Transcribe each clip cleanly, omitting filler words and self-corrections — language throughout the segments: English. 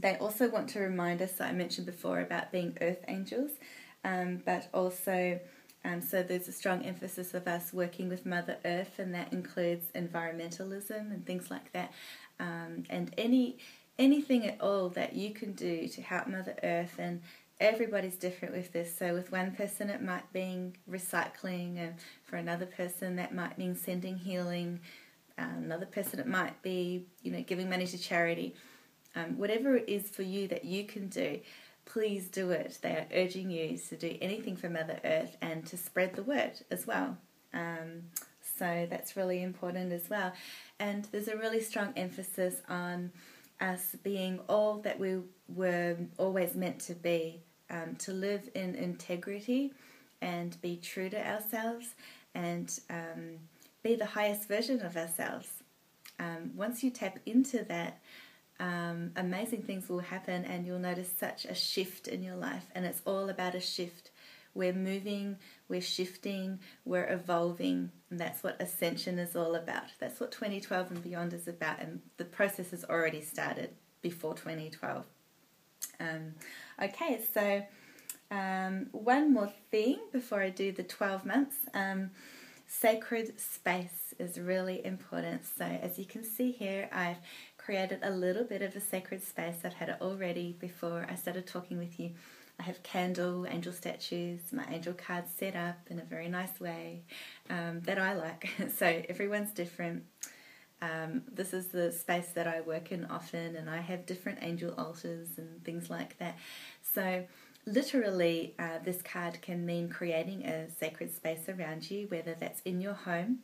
They also want to remind us, I mentioned before, about being earth angels, but also, so there's a strong emphasis of us working with Mother Earth, and that includes environmentalism and things like that, and anything at all that you can do to help Mother Earth. And everybody's different with this. So with one person it might mean recycling, and for another person that might mean sending healing. Another person it might be, giving money to charity. Whatever it is for you that you can do, please do it. They are urging you to do anything for Mother Earth and to spread the word as well. So that's really important as well. And there's a really strong emphasis on us being all that we were always meant to be, to live in integrity and be true to ourselves, and be the highest version of ourselves. Once you tap into that, amazing things will happen, and you'll notice such a shift in your life. And it's all about a shift. We're moving, we're shifting, we're evolving, and that's what ascension is all about. That's what 2012 and beyond is about, and the process has already started before 2012. Okay, so one more thing before I do the 12 months. Sacred space is really important. So as you can see here, I've created a little bit of a sacred space. I've had it already before I started talking with you. I have angel statues, my angel cards set up in a very nice way that I like. So everyone's different. This is the space that I work in often, and I have different angel altars and things like that. So literally, this card can mean creating a sacred space around you, whether that's in your home,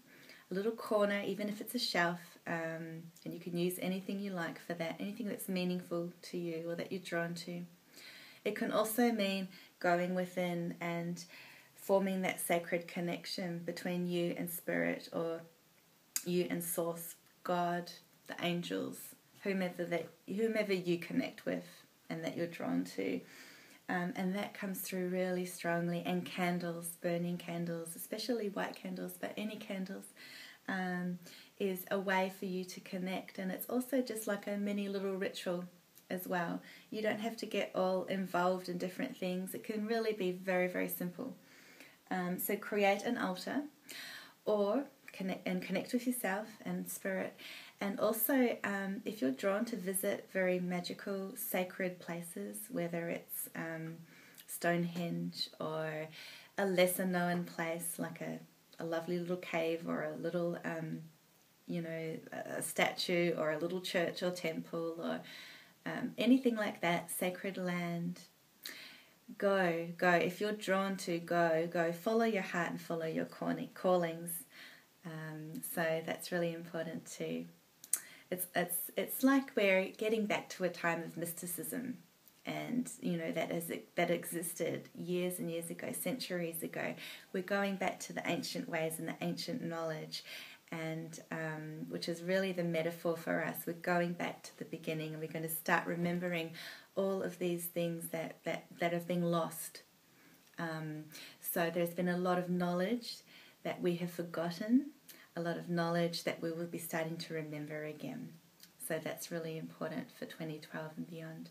a little corner, even if it's a shelf, and you can use anything you like for that, anything that's meaningful to you or that you're drawn to. It can also mean going within and forming that sacred connection between you and Spirit, or you and Source, God, the angels, whomever you connect with and that you're drawn to. And that comes through really strongly. And candles, burning candles, especially white candles, but any candles, is a way for you to connect. And it's also just like a mini little ritual as well. You don't have to get all involved in different things. It can really be very, very simple. So create an altar, or connect with yourself and Spirit. And also, if you're drawn to visit very magical, sacred places, whether it's Stonehenge or a lesser known place like a lovely little cave, or a little, a statue, or a little church or temple, or anything like that, sacred land, go. If you're drawn to, go. Follow your heart and follow your callings. So that's really important too. It's like we're getting back to a time of mysticism, and that existed years and years ago, centuries ago. We're going back to the ancient ways and the ancient knowledge, and which is really the metaphor for us. We're going back to the beginning, and we're going to start remembering all of these things that have been lost. So there's been a lot of knowledge that we have forgotten, a lot of knowledge that we will be starting to remember again. So that's really important for 2012 and beyond.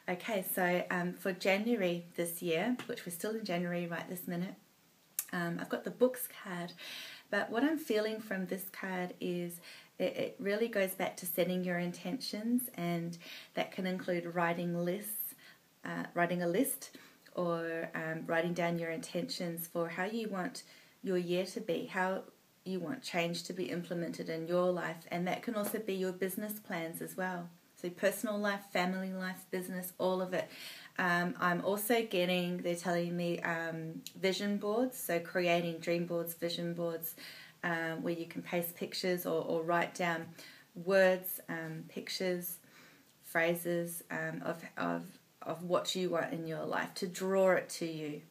Okay, so for January this year, which we're still in January right this minute, I've got the books card. But what I'm feeling from this card is it really goes back to setting your intentions, and that can include writing a list, or writing down your intentions for how you want your year to be, how you want change to be implemented in your life. And that can also be your business plans as well. So personal life, family life, business, all of it. I'm also getting, they're telling me, vision boards, so creating dream boards, vision boards, where you can paste pictures or write down words, pictures, phrases of what you want in your life, to draw it to you.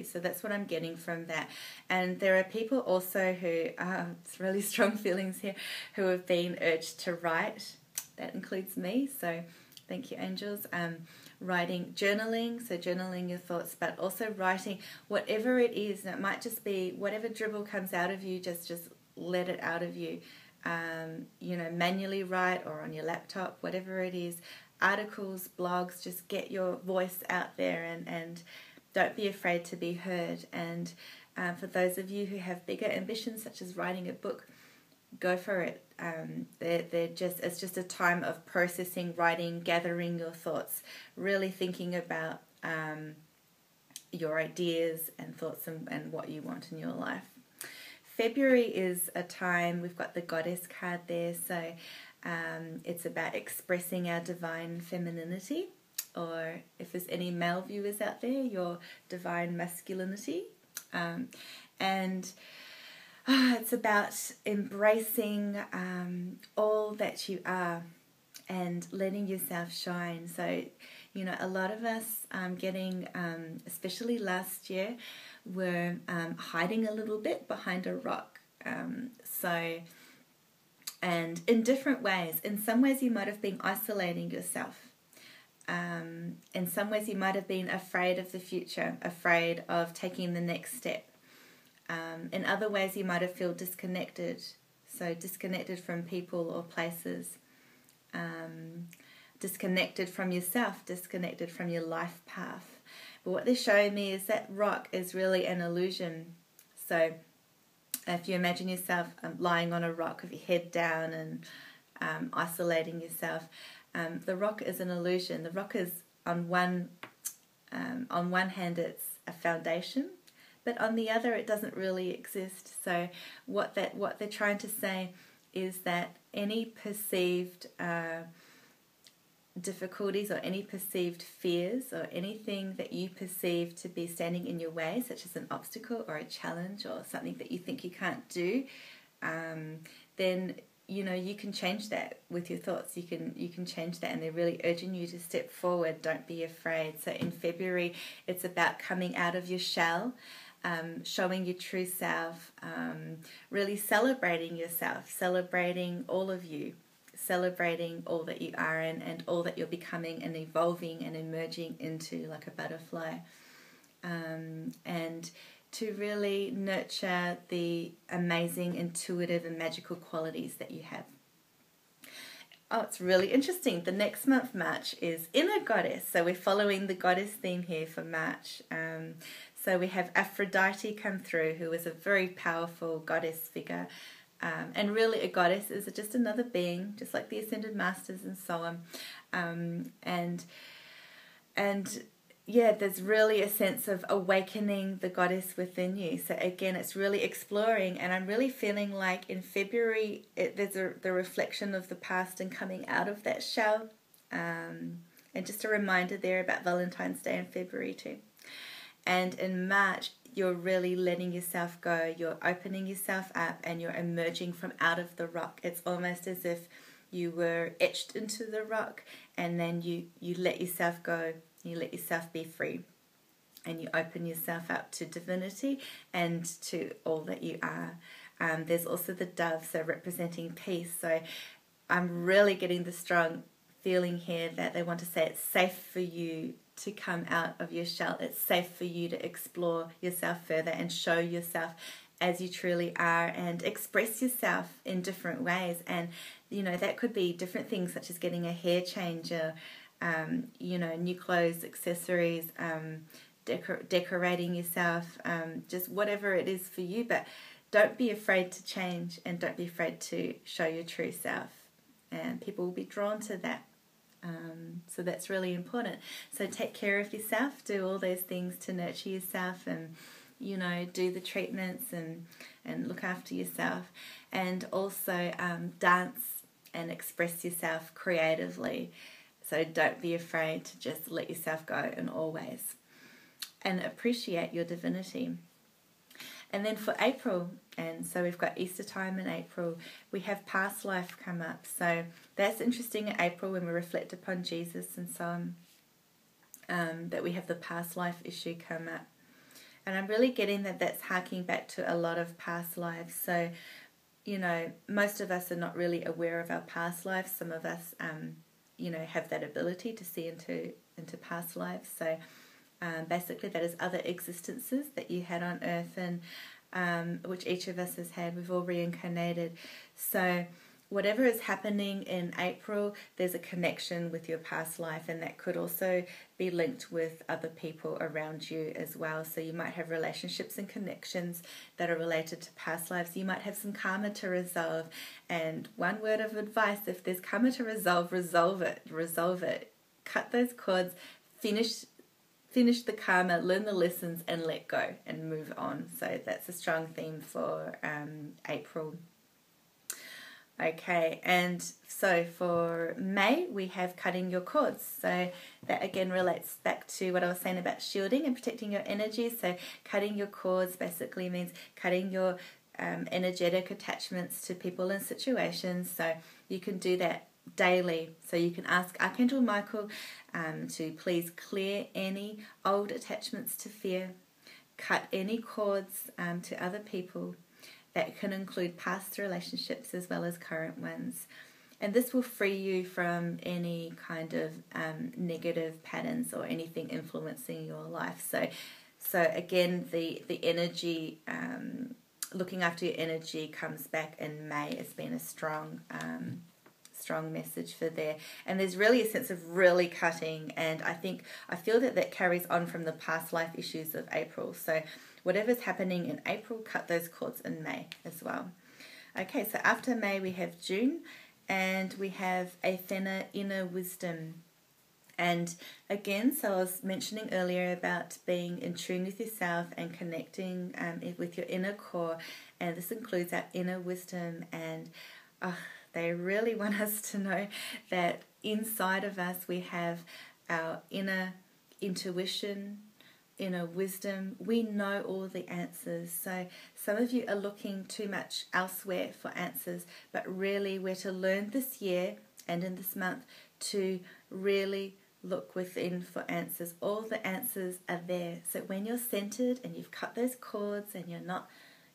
So that's what I'm getting from that. And there are people also who, it's really strong feelings here, who have been urged to write. That includes me, so thank you, angels. Writing, journaling, so journaling your thoughts, but also writing whatever it is. And it might just be whatever dribble comes out of you, just let it out of you. manually write or on your laptop, whatever it is, articles, blogs, just get your voice out there and don't be afraid to be heard. And for those of you who have bigger ambitions, such as writing a book, go for it. It's just a time of processing, writing, gathering your thoughts, really thinking about your ideas and thoughts and what you want in your life. February is a time, we've got the Goddess card there, so it's about expressing our divine femininity, or if there's any male viewers out there, your divine masculinity. It's about embracing all that you are and letting yourself shine. So, a lot of us especially last year, were hiding a little bit behind a rock. And in different ways. In some ways you might have been isolating yourself. In some ways you might have been afraid of the future, afraid of taking the next step. In other ways you might have felt disconnected, so disconnected from people or places, disconnected from yourself, disconnected from your life path. But what they're showing me is that rock is really an illusion. So if you imagine yourself lying on a rock with your head down and isolating yourself, the rock is an illusion. The rock is on one hand it's a foundation, but on the other it doesn't really exist. So what they're trying to say is that any perceived difficulties or any perceived fears or anything that you perceive to be standing in your way, such as an obstacle or a challenge or something that you think you can't do, then you can change that with your thoughts. You can change that, and they're really urging you to step forward. Don't be afraid. So in February, it's about coming out of your shell, showing your true self, really celebrating yourself, celebrating all of you, celebrating all that you are and all that you're becoming and evolving and emerging into like a butterfly, and to really nurture the amazing intuitive and magical qualities that you have. Oh, it's really interesting. The next month, March, is Inner Goddess. So we're following the goddess theme here for March. So we have Aphrodite come through, who is a very powerful goddess figure. And really a goddess is just another being, just like the Ascended Masters and so on. And yeah, there's really a sense of awakening the goddess within you. So again, it's really exploring, and I'm really feeling like in February, there's the reflection of the past and coming out of that shell. And just a reminder there about Valentine's Day in February too. And in March, you're really letting yourself go. You're opening yourself up and you're emerging from out of the rock. It's almost as if you were etched into the rock, and then you let yourself go. You let yourself be free, and you open yourself up to divinity and to all that you are. There's also the dove, so representing peace. So I'm really getting the strong feeling here that they want to say it's safe for you to come out of your shell. It's safe for you to explore yourself further and show yourself as you truly are and express yourself in different ways. And, that could be different things such as getting a hair change, new clothes, accessories, decorating yourself, just whatever it is for you. But don't be afraid to change, and don't be afraid to show your true self, and people will be drawn to that. So that's really important. So take care of yourself, do all those things to nurture yourself, and do the treatments and look after yourself, and also dance and express yourself creatively. So don't be afraid to just let yourself go in all ways, and appreciate your divinity. And then for April, and so we've got Easter time in April, we have past life come up. So that's interesting in April when we reflect upon Jesus and so on, that we have the past life issue come up. And I'm really getting that that's harking back to a lot of past lives. So, most of us are not really aware of our past lives. Some of us, have that ability to see into past lives. So basically that is other existences that you had on earth, and which each of us has had. We've all reincarnated. So whatever is happening in April, there's a connection with your past life, and that could also be linked with other people around you as well. So you might have relationships and connections that are related to past lives. You might have some karma to resolve, and one word of advice: if there's karma to resolve, resolve it. Cut those cords, finish the karma, learn the lessons, and let go and move on. So that's a strong theme for April. Okay, and so for May, we have cutting your cords. So that again relates back to what I was saying about shielding and protecting your energy. So cutting your cords basically means cutting your energetic attachments to people and situations. So you can do that daily. So you can ask Archangel Michael to please clear any old attachments to fear, cut any cords to other people. That can include past relationships as well as current ones. And this will free you from any kind of negative patterns or anything influencing your life. So again, the energy, looking after your energy comes back in May. It's been a strong message for there. And there's really a sense of really cutting, and I feel that carries on from the past life issues of April. So whatever's happening in April, cut those cords in May as well. Okay, so after May we have June, and we have Athena, inner wisdom. And again, so I was mentioning earlier about being in tune with yourself and connecting with your inner core, and this includes our inner wisdom. And they really want us to know that inside of us we have our inner intuition, inner wisdom. We know all the answers. So some of you are looking too much elsewhere for answers, but really we're to learn this year and in this month to really look within for answers. All the answers are there. So when you're centered and you've cut those cords and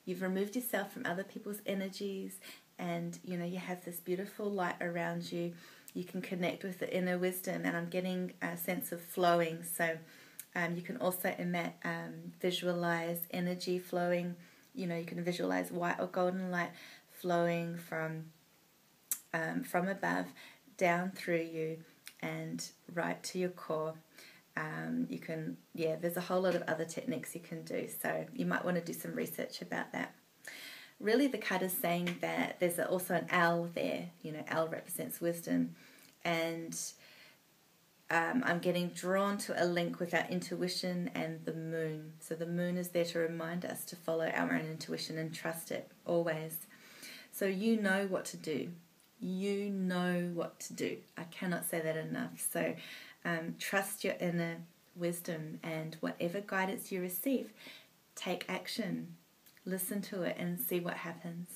you've removed yourself from other people's energies, and you have this beautiful light around you, you can connect with the inner wisdom. And I'm getting a sense of flowing. So you can also visualize energy flowing. You can visualize white or golden light flowing from above down through you and right to your core. There's a whole lot of other techniques you can do. So you might want to do some research about that. Really, the card is saying that there's also an owl there. Owl represents wisdom. And I'm getting drawn to a link with our intuition and the moon. So the moon is there to remind us to follow our own intuition and trust it always. So you know what to do. You know what to do. I cannot say that enough. So trust your inner wisdom, and whatever guidance you receive, take action. Listen to it and see what happens.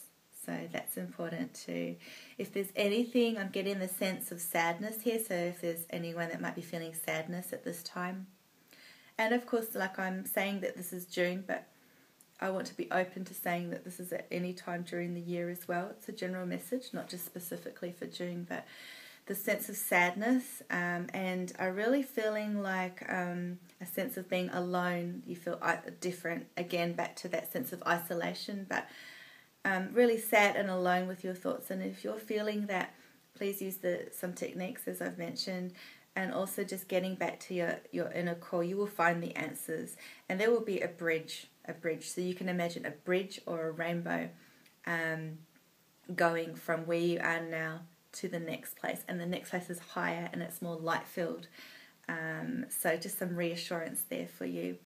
So that's important too. If there's anything, I'm getting the sense of sadness here. So if there's anyone that might be feeling sadness at this time. And of course, like I'm saying that this is June, but I want to be open to saying that this is at any time during the year as well. It's a general message, not just specifically for June, but the sense of sadness. And I'm really feeling like a sense of being alone. You feel different, again, back to that sense of isolation, but really sad and alone with your thoughts. And if you're feeling that, please use some techniques as I've mentioned, and also just getting back to your inner core. You will find the answers, and there will be a bridge. So you can imagine a bridge or a rainbow going from where you are now to the next place, and the next place is higher and it's more light filled. So just some reassurance there for you.